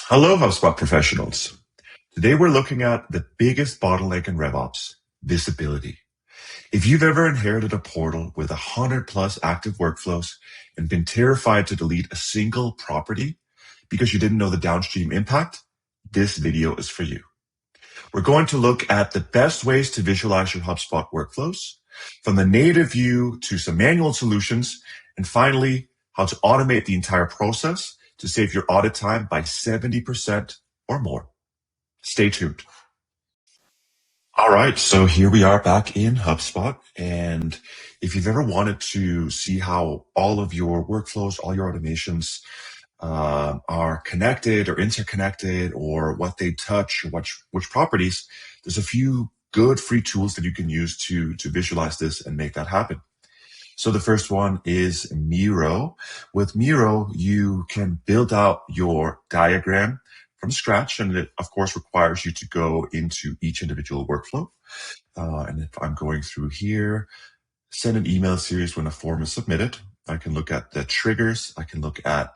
Hello, HubSpot professionals. Today we're looking at the biggest bottleneck in RevOps, visibility. If you've ever inherited a portal with 100 plus active workflows and been terrified to delete a single property because you didn't know the downstream impact, this video is for you. We're going to look at the best ways to visualize your HubSpot workflows, from the native view to some manual solutions, and finally, how to automate the entire process to save your audit time by 70% or more. Stay tuned. All right, so here we are back in HubSpot. And if you've ever wanted to see how all of your workflows, all your automations are connected or interconnected, or what they touch, or which properties, there's a few good free tools that you can use to visualize this and make that happen. So the first one is Miro. With Miro, you can build out your diagram from scratch, and it of course requires you to go into each individual workflow. And if I'm going through here, send an email series when a form is submitted, I can look at the triggers. I can look at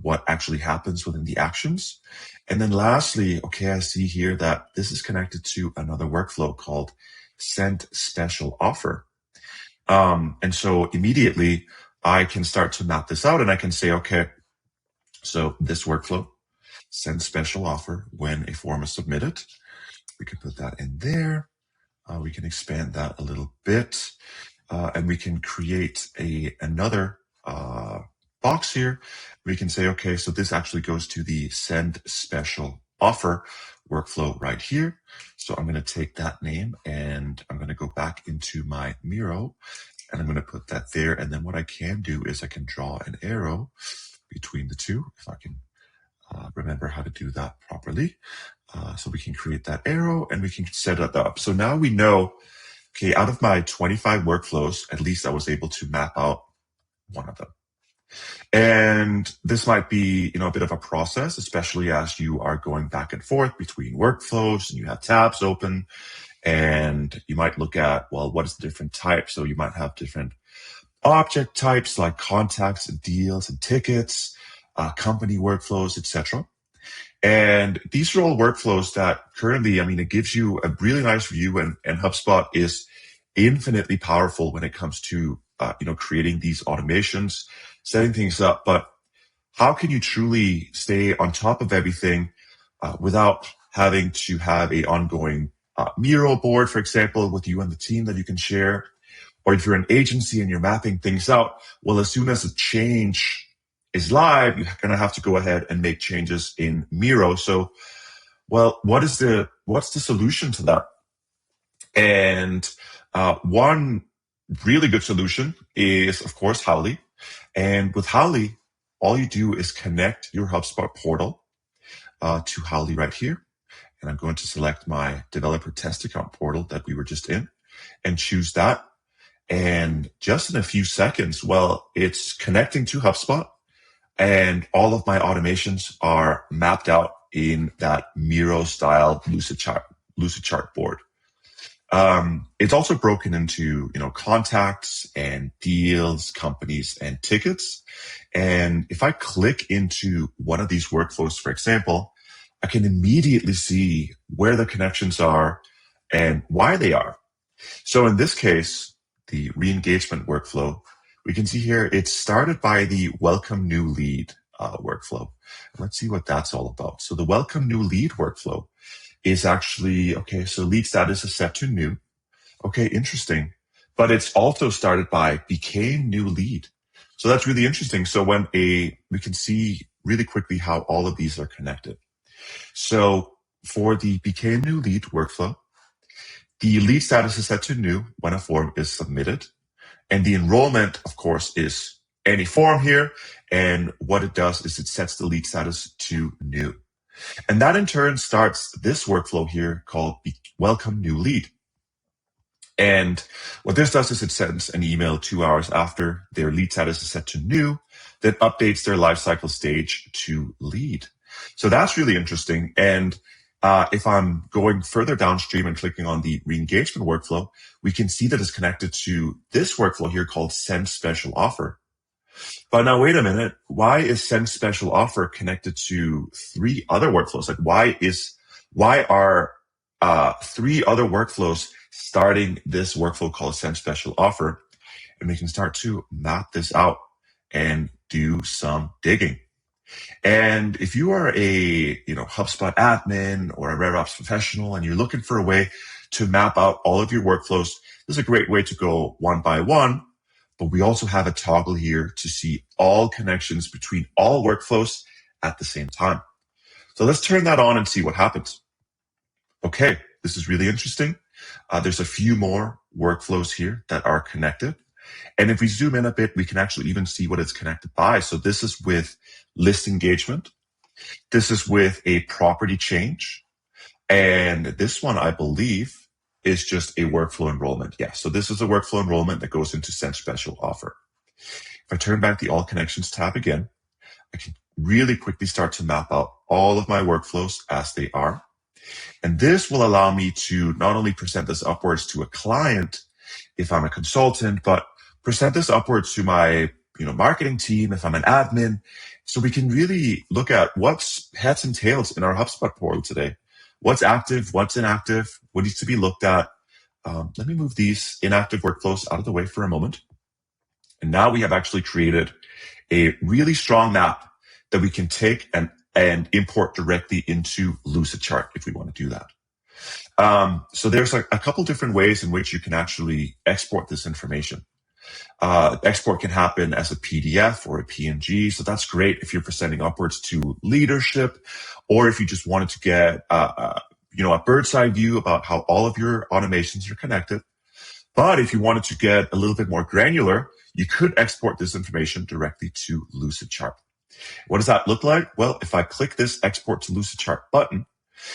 what actually happens within the actions. And then lastly, okay, I see here that this is connected to another workflow called send special offer. And so immediately I can start to map this out, and I can say, okay, so this workflow, send special offer when a form is submitted. We can put that in there. We can expand that a little bit, and we can create another box here. We can say, okay, so this actually goes to the send special offer workflow right here. So I'm going to take that name and I'm going to go back into my Miro and I'm going to put that there. And then what I can do is I can draw an arrow between the two, if I can remember how to do that properly. So we can create that arrow and we can set it up. So now we know, okay, out of my 25 workflows, at least I was able to map out one of them. And this might be, a bit of a process, especially as you are going back and forth between workflows and you have tabs open, and you might look at, well, what is the different types? So you might have different object types like contacts and deals and tickets, company workflows, etc. And these are all workflows that currently, it gives you a really nice view, and HubSpot is infinitely powerful when it comes to, creating these automations, setting things up. But how can you truly stay on top of everything without having to have a ongoing Miro board, for example, with you and the team that you can share? Or if you're an agency and you're mapping things out, well, as soon as a change is live, you're going to have to go ahead and make changes in Miro. So, well, what's the solution to that? And one really good solution is, of course, Howley. And with Howley, all you do is connect your HubSpot portal to Howley right here. And I'm going to select my developer test account portal that we were just in and choose that. And just in a few seconds, well, it's connecting to HubSpot and all of my automations are mapped out in that Miro style Lucid chart board. It's also broken into, contacts and deals, companies and tickets. And if I click into one of these workflows, for example, I can immediately see where the connections are and why they are. So in this case, the re-engagement workflow, we can see here, it's started by the welcome new lead workflow. Let's see what that's all about. So the welcome new lead workflow is actually, okay, so lead status is set to new. Okay, interesting. But it's also started by became new lead. So that's really interesting. So we can see really quickly how all of these are connected. So for the became new lead workflow, the lead status is set to new when a form is submitted. And the enrollment, of course, is any form here. And what it does is it sets the lead status to new. And that in turn starts this workflow here called welcome new lead. And what this does is it sends an email 2 hours after their lead status is set to new that updates their lifecycle stage to lead. So that's really interesting. And if I'm going further downstream and clicking on the re-engagement workflow, we can see that it's connected to this workflow here called send special offer. But now wait a minute. Why is send special offer connected to 3 other workflows? Like why are 3 other workflows starting this workflow called send special offer? And we can start to map this out and do some digging. And if you are a HubSpot admin or a RevOps professional and you're looking for a way to map out all of your workflows, this is a great way to go one by one. But we also have a toggle here to see all connections between all workflows at the same time. So let's turn that on and see what happens. Okay, this is really interesting. There's a few more workflows here that are connected. And if we zoom in a bit, we can actually even see what it's connected by. So this is with list engagement. This is with a property change. And this one, I believe, is just a workflow enrollment. Yeah, so this is a workflow enrollment that goes into send special offer. If I turn back the all connections tab again, I can really quickly start to map out all of my workflows as they are. And this will allow me to not only present this upwards to a client if I'm a consultant, but present this upwards to my marketing team if I'm an admin. So we can really look at what's heads and tails in our HubSpot portal today. What's active, what's inactive, what needs to be looked at. Let me move these inactive workflows out of the way for a moment. And now we have actually created a really strong map that we can take and import directly into Lucidchart if we want to do that. So there's a couple different ways in which you can actually export this information. Export can happen as a PDF or a PNG. So that's great if you're presenting upwards to leadership, or if you just wanted to get, a bird's eye view about how all of your automations are connected. But if you wanted to get a little bit more granular, you could export this information directly to Lucidchart. What does that look like? Well, if I click this export to Lucidchart button,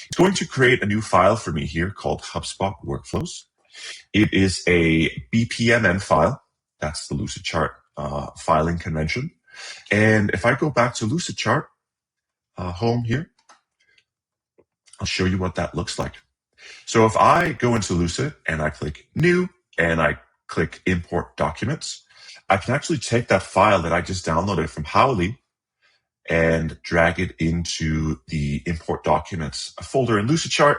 it's going to create a new file for me here called HubSpot Workflows. It is a BPMN file. That's the Lucidchart filing convention. And if I go back to Lucidchart, home here, I'll show you what that looks like. So if I go into Lucid and I click New and I click Import Documents, I can actually take that file that I just downloaded from Howley and drag it into the Import Documents folder in Lucidchart.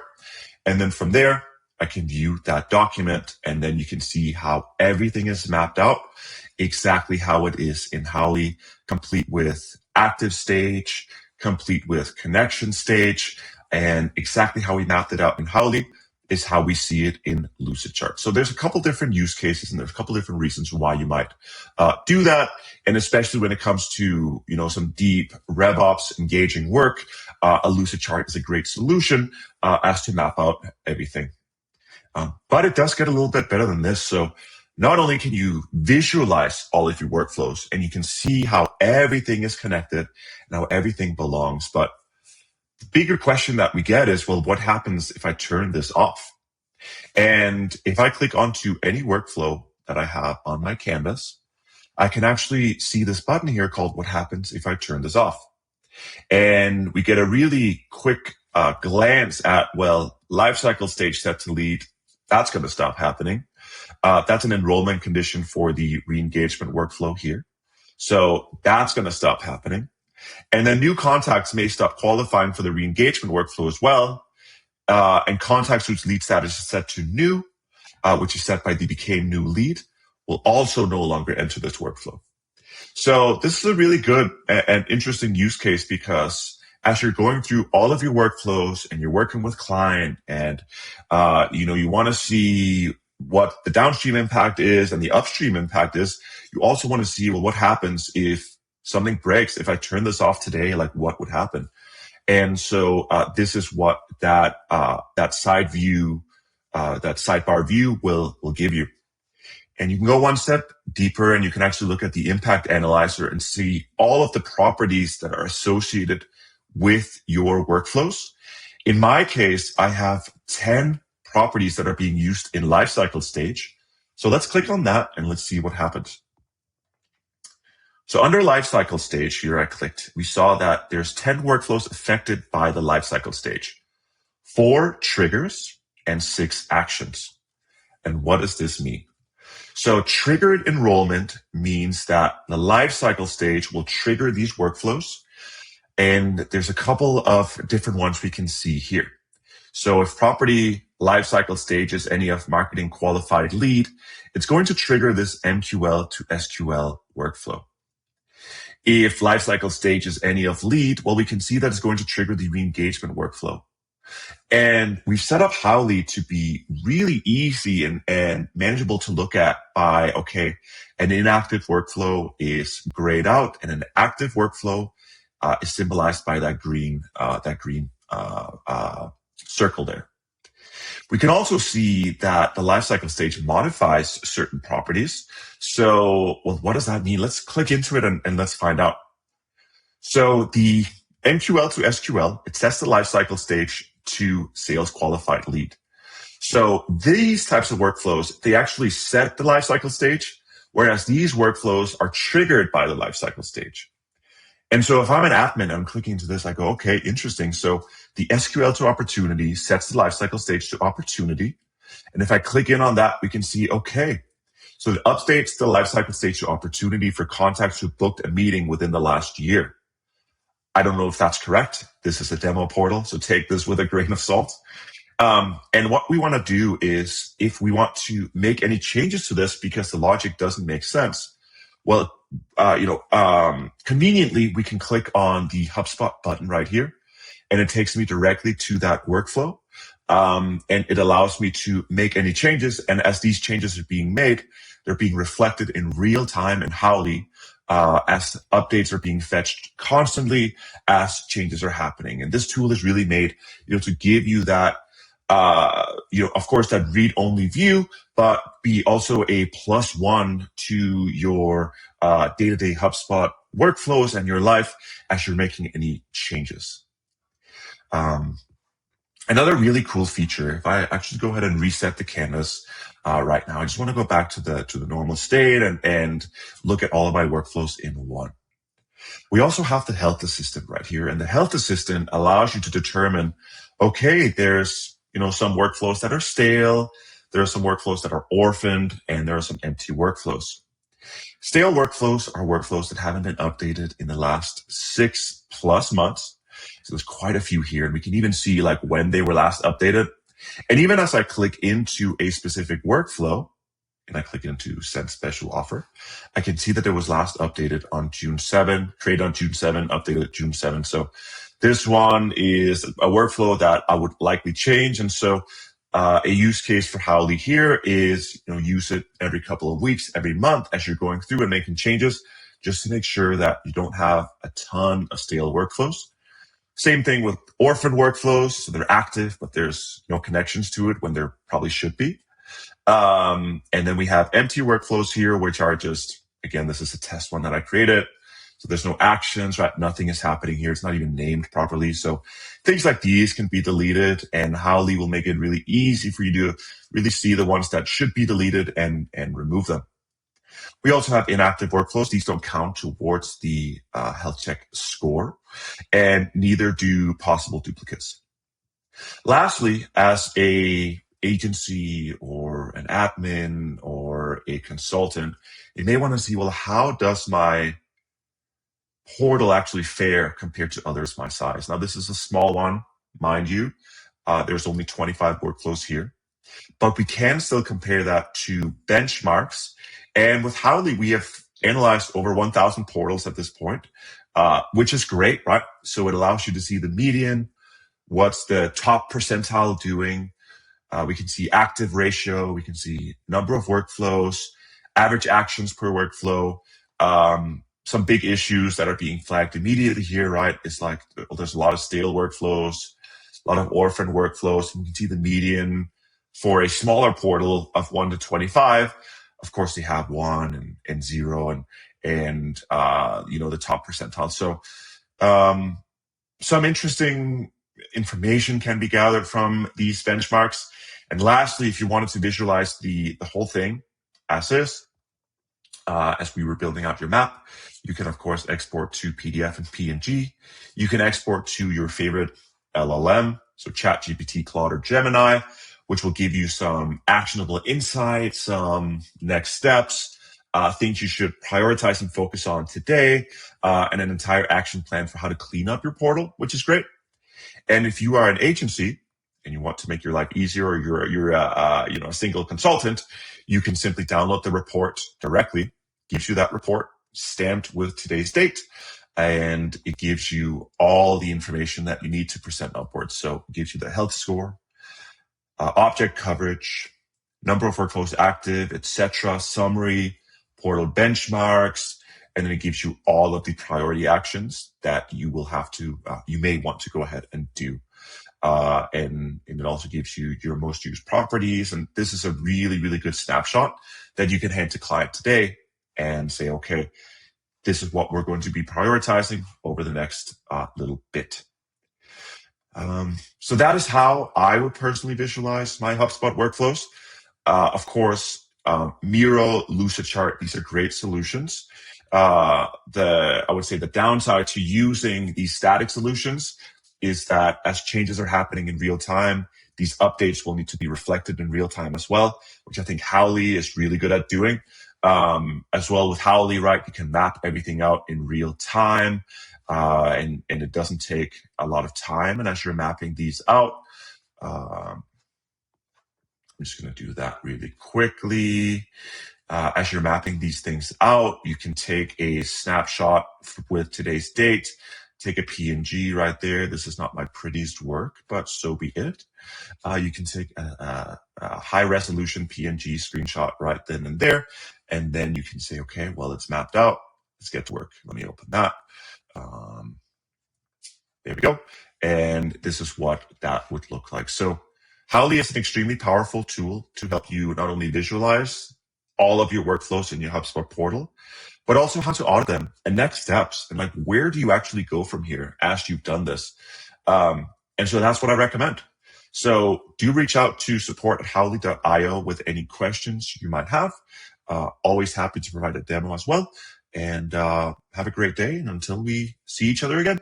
And then from there, I can view that document, and then you can see how everything is mapped out, exactly how it is in Howley, complete with active stage, complete with connection stage, and exactly how we mapped it out in Howley is how we see it in Lucidchart. So there's a couple different use cases, and there's a couple different reasons why you might do that. And especially when it comes to, some deep RevOps engaging work, a Lucidchart is a great solution as to map out everything. But it does get a little bit better than this. So not only can you visualize all of your workflows and you can see how everything is connected and how everything belongs, but the bigger question that we get is, well, what happens if I turn this off? And if I click onto any workflow that I have on my canvas, I can actually see this button here called what happens if I turn this off. And we get a really quick glance at, well, lifecycle stage set to lead. That's going to stop happening. That's an enrollment condition for the re-engagement workflow here. So that's going to stop happening. And then new contacts may stop qualifying for the re-engagement workflow as well. And contacts whose lead status is set to new, which is set by the became new lead, will also no longer enter this workflow. So this is a really good and interesting use case, because as you're going through all of your workflows and you're working with client and, you want to see what the downstream impact is and the upstream impact is, you also want to see, well, what happens if something breaks? If I turn this off today, like what would happen? And so this is what that side view, that sidebar view will give you. And you can go one step deeper and you can actually look at the impact analyzer and see all of the properties that are associated with your workflows. In my case, I have 10 properties that are being used in lifecycle stage. So let's click on that and let's see what happens. So under lifecycle stage here, I clicked, we saw that there's 10 workflows affected by the lifecycle stage, 4 triggers and 6 actions. And what does this mean? So triggered enrollment means that the life cycle stage will trigger these workflows. And there's a couple of different ones we can see here. So if property lifecycle stage is any of marketing qualified lead, it's going to trigger this MQL to SQL workflow. If lifecycle stage is any of lead, well, we can see that it's going to trigger the re-engagement workflow. And we've set up Howley to be really easy and manageable to look at by, okay, an inactive workflow is grayed out and an active workflow is symbolized by that green circle there. We can also see that the lifecycle stage modifies certain properties. So, well, what does that mean? Let's click into it and let's find out. So the MQL to SQL, it sets the lifecycle stage to sales qualified lead. So these types of workflows, they actually set the lifecycle stage, whereas these workflows are triggered by the lifecycle stage. And so if I'm an admin, I'm clicking into this, I go, okay, interesting. So the SQL to opportunity sets the lifecycle stage to opportunity. And if I click in on that, we can see, okay, so it updates the lifecycle stage to opportunity for contacts who booked a meeting within the last year. I don't know if that's correct. This is a demo portal, so take this with a grain of salt. And what we want to do is, if we want to make any changes to this because the logic doesn't make sense, well, conveniently, we can click on the HubSpot button right here, and it takes me directly to that workflow. And it allows me to make any changes. And as these changes are being made, they're being reflected in real time in Howley, as updates are being fetched constantly as changes are happening. And this tool is really made, to give you that, of course, that read-only view, but be also a +1 to your day-to-day HubSpot workflows and your life as you're making any changes. Another really cool feature, if I actually go ahead and reset the canvas right now, I just want to go back to the normal state and look at all of my workflows in one. We also have the health assistant right here, and the health assistant allows you to determine, okay, there's some workflows that are stale, there are some workflows that are orphaned, and there are some empty workflows. Stale workflows are workflows that haven't been updated in the last 6+ months. So there's quite a few here, and we can even see like when they were last updated. And even as I click into a specific workflow, and I click into send special offer, I can see that it was last updated on June 7, created on June 7, updated June 7. So this one is a workflow that I would likely change. And so a use case for Howley here is, use it every couple of weeks, every month as you're going through and making changes, just to make sure that you don't have a ton of stale workflows. Same thing with orphan workflows. So they're active, but there's no connections to it when there probably should be. And then we have empty workflows here, which are just, again, this is a test one that I created. So there's no actions, right? Nothing is happening here. It's not even named properly. So things like these can be deleted, and Howley will make it really easy for you to really see the ones that should be deleted and remove them. We also have inactive workflows. These don't count towards the health check score, and neither do possible duplicates. Lastly, as a agency or an admin or a consultant, you may want to see, well, how does my portal actually fare compared to others my size? Now, this is a small one, mind you. There's only 25 workflows here, but we can still compare that to benchmarks. And with Howley, we have analyzed over 1,000 portals at this point, which is great, right? So it allows you to see the median, what's the top percentile doing. We can see active ratio. We can see number of workflows, average actions per workflow. Some big issues that are being flagged immediately here, right? It's like, there's a lot of stale workflows, a lot of orphan workflows. We can see the median for a smaller portal of 1 to 25. Of course, they have 1 and 0 and the top percentile. So, some interesting information can be gathered from these benchmarks. And lastly, if you wanted to visualize the whole thing as is, as we were building out your map, you can, of course, export to PDF and PNG. You can export to your favorite LLM, so ChatGPT, Claude, or Gemini, which will give you some actionable insights, some next steps, things you should prioritize and focus on today, and an entire action plan for how to clean up your portal, which is great. And if you are an agency and you want to make your life easier, or you're a single consultant, you can simply download the report directly. Gives you that report stamped with today's date, and it gives you all the information that you need to present upwards. So it gives you the health score, object coverage, number of workflows active, etc., summary, portal benchmarks, and then it gives you all of the priority actions that you will have to, you may want to go ahead and do. And it also gives you your most used properties. And this is a really, really good snapshot that you can hand to client today and say, okay, this is what we're going to be prioritizing over the next little bit. So that is how I would personally visualize my HubSpot workflows. Of course, Miro, Lucidchart, these are great solutions. I would say the downside to using these static solutions is that as changes are happening in real time, these updates will need to be reflected in real time as well, which I think Howley is really good at doing. As well with Howley, right, you can map everything out in real time, and it doesn't take a lot of time. And as you're mapping these out, I'm just going to do that really quickly. As you're mapping these things out, you can take a snapshot with today's date, take a PNG right there. This is not my prettiest work, but so be it. You can take a high resolution PNG screenshot right then and there. And then you can say, okay, well, it's mapped out. Let's get to work. Let me open that. There we go. And this is what that would look like. So Howley is an extremely powerful tool to help you not only visualize all of your workflows in your HubSpot portal, but also how to audit them and next steps. And like, where do you actually go from here as you've done this? And so that's what I recommend. So do reach out to support@howley.io with any questions you might have. Always happy to provide a demo as well. And have a great day. And until we see each other again.